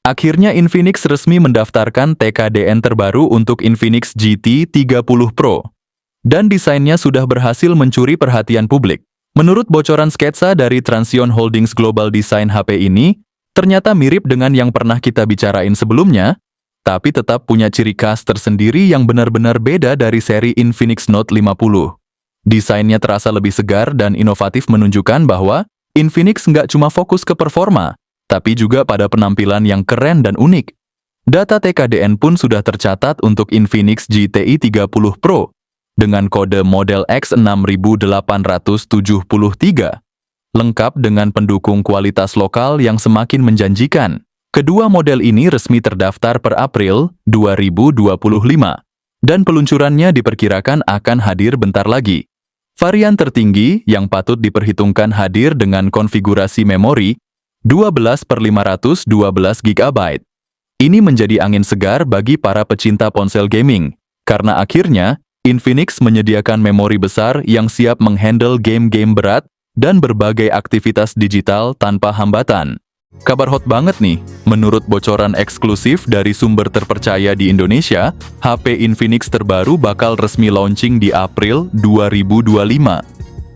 Akhirnya Infinix resmi mendaftarkan TKDN terbaru untuk Infinix GT 30 Pro. Dan desainnya sudah berhasil mencuri perhatian publik. Menurut bocoran sketsa dari Transsion Holdings Global Design HP ini, ternyata mirip dengan yang pernah kita bicarain sebelumnya, tapi tetap punya ciri khas tersendiri yang benar-benar beda dari seri Infinix Note 50. Desainnya terasa lebih segar dan inovatif, menunjukkan bahwa Infinix nggak cuma fokus ke performa, tapi juga pada penampilan yang keren dan unik. Data TKDN pun sudah tercatat untuk Infinix GTI 30 Pro dengan kode model X6873, lengkap dengan pendukung kualitas lokal yang semakin menjanjikan. Kedua model ini resmi terdaftar per April 2025, dan peluncurannya diperkirakan akan hadir bentar lagi. Varian tertinggi yang patut diperhitungkan hadir dengan konfigurasi memori 12/512 GB. Ini menjadi angin segar bagi para pecinta ponsel gaming, karena akhirnya Infinix menyediakan memori besar yang siap menghandle game-game berat dan berbagai aktivitas digital tanpa hambatan. Kabar hot banget nih, menurut bocoran eksklusif dari sumber terpercaya di Indonesia, HP Infinix terbaru bakal resmi launching di April 2025.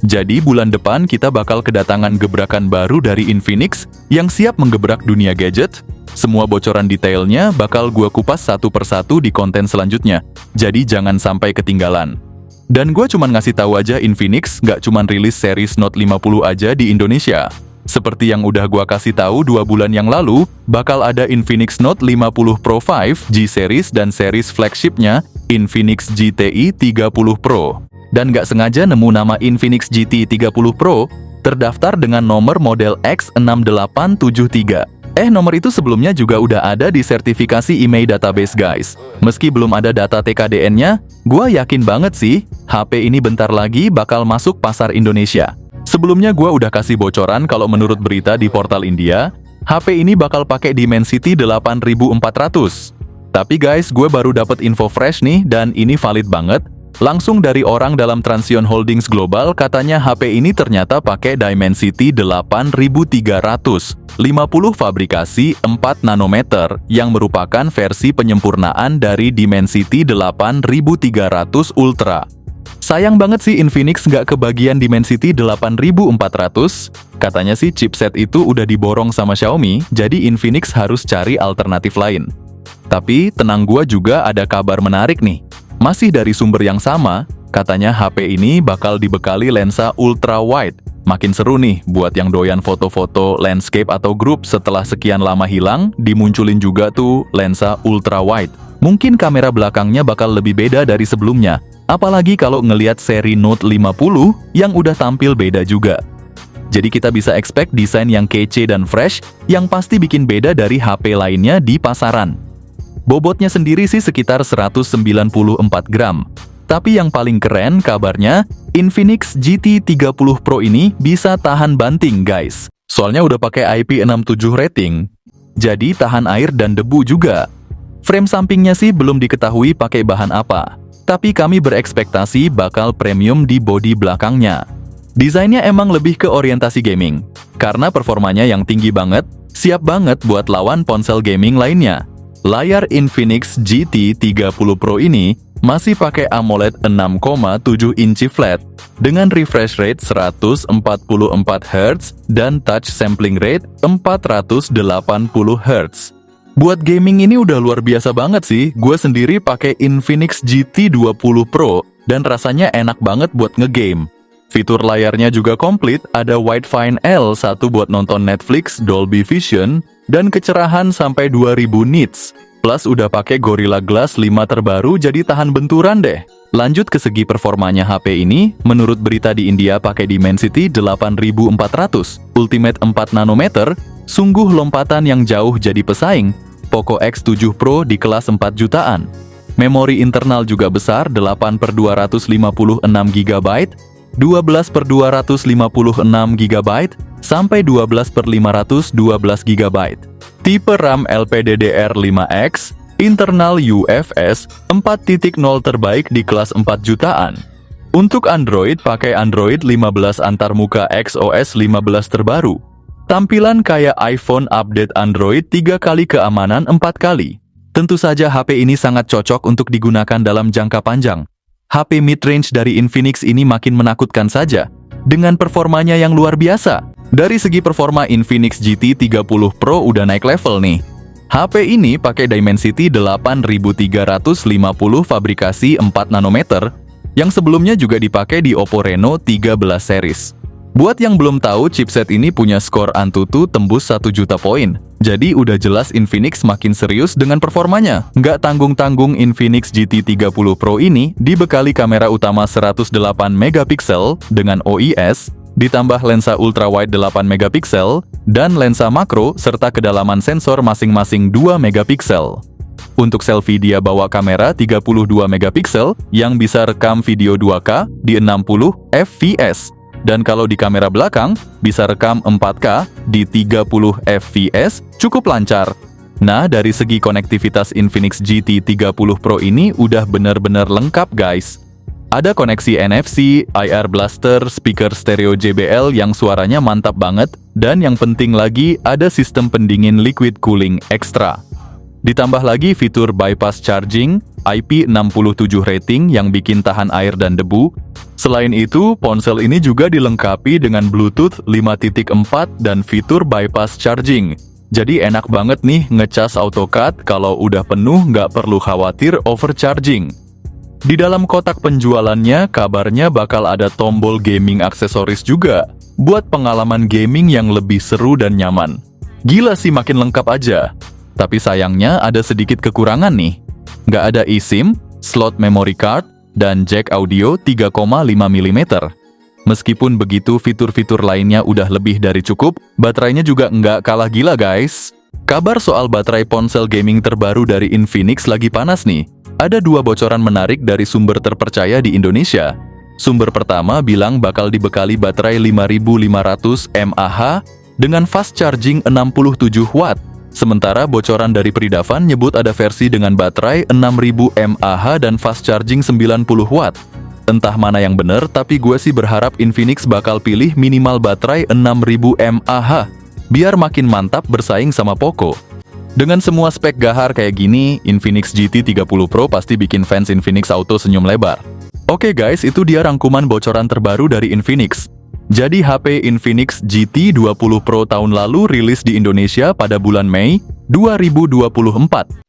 Jadi bulan depan kita bakal kedatangan gebrakan baru dari Infinix yang siap menggebrak dunia gadget. Semua bocoran detailnya bakal gua kupas satu persatu di konten selanjutnya, jadi jangan sampai ketinggalan. Dan gua cuman ngasih tahu aja, Infinix nggak cuman rilis series Note 50 aja di Indonesia. Seperti yang udah gua kasih tahu 2 bulan yang lalu, bakal ada Infinix Note 50 Pro 5 G-Series dan series flagshipnya Infinix GTI 30 Pro. Dan nggak sengaja nemu nama Infinix GT 30 Pro terdaftar dengan nomor model X6873. Nomor itu sebelumnya juga udah ada di sertifikasi IMEI database guys. Meski belum ada data TKDN-nya, gua yakin banget sih, HP ini bentar lagi bakal masuk pasar Indonesia. Sebelumnya gua udah kasih bocoran kalau menurut berita di portal India, HP ini bakal pakai Dimensity 8400. Tapi guys, gue baru dapat info fresh nih, dan ini valid banget. Langsung dari orang dalam Transsion Holdings Global, katanya HP ini ternyata pakai Dimensity 8300, 50 fabrikasi 4 nanometer, yang merupakan versi penyempurnaan dari Dimensity 8300 Ultra. Sayang banget sih Infinix nggak kebagian Dimensity 8400, katanya sih chipset itu udah diborong sama Xiaomi, jadi Infinix harus cari alternatif lain. Tapi tenang, gua juga ada kabar menarik nih. Masih dari sumber yang sama, katanya HP ini bakal dibekali lensa ultra wide. Makin seru nih buat yang doyan foto-foto landscape atau grup. Setelah sekian lama hilang, dimunculin juga tuh lensa ultra wide. Mungkin kamera belakangnya bakal lebih beda dari sebelumnya. Apalagi kalau ngelihat seri Note 50 yang udah tampil beda juga. Jadi kita bisa expect desain yang kece dan fresh, yang pasti bikin beda dari HP lainnya di pasaran. Bobotnya sendiri sih sekitar 194 gram. Tapi yang paling keren kabarnya, Infinix GT 30 Pro ini bisa tahan banting guys. Soalnya udah pakai IP67 rating. Jadi tahan air dan debu juga. Frame sampingnya sih belum diketahui pakai bahan apa. Tapi kami berekspektasi bakal premium di bodi belakangnya. Desainnya emang lebih ke orientasi gaming. Karena performanya yang tinggi banget, siap banget buat lawan ponsel gaming lainnya. Layar Infinix GT 30 Pro ini masih pakai AMOLED 6,7 inci flat dengan refresh rate 144 Hz dan touch sampling rate 480 Hz. Buat gaming ini udah luar biasa banget sih. Gue sendiri pakai Infinix GT 20 Pro dan rasanya enak banget buat ngegame. Fitur layarnya juga komplit, ada Widefine L1 buat nonton Netflix, Dolby Vision, dan kecerahan sampai 2000 nits. Plus udah pakai Gorilla Glass 5 terbaru, jadi tahan benturan deh. Lanjut ke segi performanya HP ini, menurut berita di India pakai Dimensity 8400, Ultimate 4 nanometer, sungguh lompatan yang jauh jadi pesaing Poco X7 Pro di kelas 4 jutaan. Memori internal juga besar, 8/256 GB, 12/256 GB, sampai 12/512 GB. Tipe RAM LPDDR5X, internal UFS 4.0 terbaik di kelas 4 jutaan. Untuk Android, pakai Android 15 antarmuka XOS 15 terbaru. Tampilan kayak iPhone update Android 3 kali, keamanan 4 kali. Tentu saja HP ini sangat cocok untuk digunakan dalam jangka panjang. HP mid-range dari Infinix ini makin menakutkan saja, dengan performanya yang luar biasa. Dari segi performa, Infinix GT 30 Pro udah naik level nih. HP ini pakai Dimensity 8350 fabrikasi 4 nanometer, yang sebelumnya juga dipakai di Oppo Reno 13 series. Buat yang belum tahu, chipset ini punya skor Antutu tembus 1 juta poin. Jadi udah jelas Infinix makin serius dengan performanya. Nggak tanggung-tanggung, Infinix GT 30 Pro ini dibekali kamera utama 108 megapiksel dengan OIS, ditambah lensa ultrawide 8 megapiksel, dan lensa makro serta kedalaman sensor masing-masing 2 megapiksel. Untuk selfie dia bawa kamera 32 megapiksel yang bisa rekam video 2K di 60 fps. Dan kalau di kamera belakang, bisa rekam 4K di 30 fps, cukup lancar. Nah, dari segi konektivitas Infinix GT 30 Pro ini udah bener-bener lengkap guys. Ada koneksi NFC, IR Blaster, speaker stereo JBL yang suaranya mantap banget, dan yang penting lagi ada sistem pendingin liquid cooling ekstra. Ditambah lagi fitur bypass charging, IP67 rating yang bikin tahan air dan debu. Selain itu, ponsel ini juga dilengkapi dengan Bluetooth 5.4 dan fitur bypass charging. Jadi enak banget nih ngecas AutoCAD, kalau udah penuh nggak perlu khawatir overcharging. Di dalam kotak penjualannya, kabarnya bakal ada tombol gaming aksesoris juga, buat pengalaman gaming yang lebih seru dan nyaman. Gila sih, makin lengkap aja. Tapi sayangnya ada sedikit kekurangan nih. Nggak ada eSIM, slot memory card, dan jack audio 3,5 mm. Meskipun begitu, fitur-fitur lainnya udah lebih dari cukup, baterainya juga nggak kalah gila guys. Kabar soal baterai ponsel gaming terbaru dari Infinix lagi panas nih. Ada 2 bocoran menarik dari sumber terpercaya di Indonesia. Sumber pertama bilang bakal dibekali baterai 5500 mAh dengan fast charging 67 watt. Sementara bocoran dari Pridavan nyebut ada versi dengan baterai 6000 mAh dan fast charging 90 watt. Entah mana yang bener, tapi gue sih berharap Infinix bakal pilih minimal baterai 6000 mAh, biar makin mantap bersaing sama Poco. Dengan semua spek gahar kayak gini, Infinix GT 30 Pro pasti bikin fans Infinix Auto senyum lebar. Oke guys, itu dia rangkuman bocoran terbaru dari Infinix. Jadi HP Infinix GT 20 Pro tahun lalu rilis di Indonesia pada bulan Mei 2024.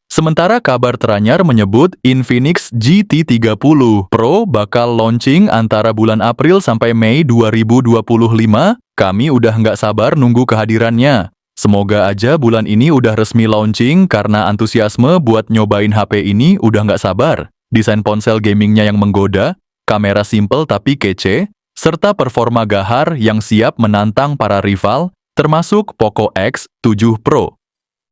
Sementara kabar teranyar menyebut Infinix GT 30 Pro bakal launching antara bulan April sampai Mei 2025. Kami udah nggak sabar nunggu kehadirannya. Semoga aja bulan ini udah resmi launching, karena antusiasme buat nyobain HP ini udah nggak sabar. Desain ponsel gamingnya yang menggoda, kamera simple tapi kece, serta performa gahar yang siap menantang para rival, termasuk Poco X7 Pro.